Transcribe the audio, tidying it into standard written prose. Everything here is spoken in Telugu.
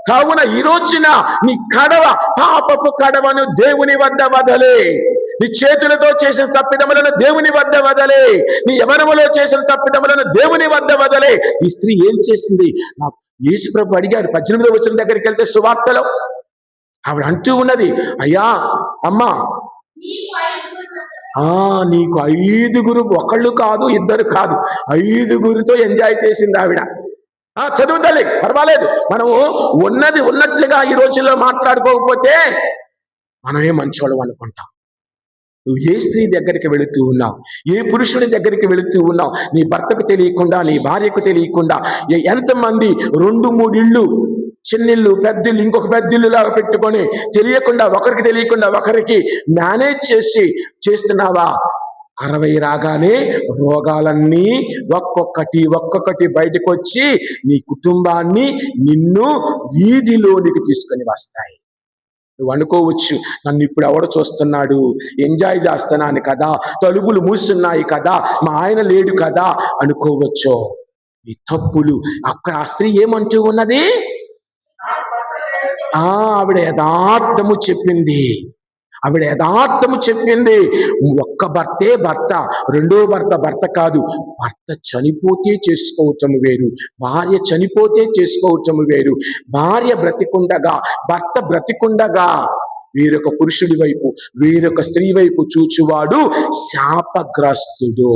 కావున ఈ రోజున నీ కడవ, పాపపు కడవను దేవుని వద్ద వదలే. నీ చేతులతో చేసిన తప్పిదములను దేవుని వద్ద వదలే. నీ యవనములో చేసిన తప్పిదములను దేవుని వద్ద వదలే. ఈ స్త్రీ ఏం చేసింది? నాకు యేసుప్రభు అడిగాడు 18వ వచనం దగ్గరికి వెళ్తే సువార్తలో ఆవిడ అంటూ ఉన్నది, అయ్యా అమ్మా, నీకు 5 ఒకళ్ళు కాదు, 2 కాదు, 5 ఎంజాయ్ చేసింది ఆవిడ. చదువు తల్లి, పర్వాలేదు. మనము ఉన్నది ఉన్నట్లుగా ఈ రోజుల్లో మాట్లాడుకోకపోతే మనమే మంచోళ్ళం అనుకుంటాం. నువ్వు ఏ స్త్రీ దగ్గరికి వెళుతూ ఉన్నావు? ఏ పురుషుడి దగ్గరికి వెళుతూ ఉన్నావు? నీ భర్తకు తెలియకుండా, నీ భార్యకు తెలియకుండా ఎంతమంది 2-3 ఇళ్ళు, చిన్నిళ్ళు, పెద్దిళ్ళు, ఇంకొక పెద్దిల్లులాగా పెట్టుకొని తెలియకుండా, ఒకరికి తెలియకుండా ఒకరికి మేనేజ్ చేస్తున్నావా? 60 రాగానే రోగాలన్నీ ఒక్కొక్కటి బయటకు వచ్చి నీ కుటుంబాన్ని, నిన్ను వీధిలోనికి తీసుకొని వస్తాయి. నువ్వు అనుకోవచ్చు, నన్ను ఇప్పుడు ఎవడు చూస్తున్నాడు, ఎంజాయ్ చేస్తున్నాను కదా, తలుపులు మూస్తున్నాయి కదా, మా ఆయన లేడు కదా అనుకోవచ్చు. నీ తప్పులు. అక్కడ ఆ స్త్రీ ఏమంటూ ఉన్నది? ఆవిడ యథార్థము చెప్పింది. ఒక్క భర్తే భర్త, రెండో భర్త కాదు. భర్త చనిపోతే చేసుకోవటము వేరు, భార్య చనిపోతే చేసుకోవటము వేరు. భార్య బ్రతికుండగా, భర్త బ్రతికుండగా వేరొక పురుషుడి వైపు, వేరొక స్త్రీ వైపు చూచువాడు శాపగ్రస్తుడు.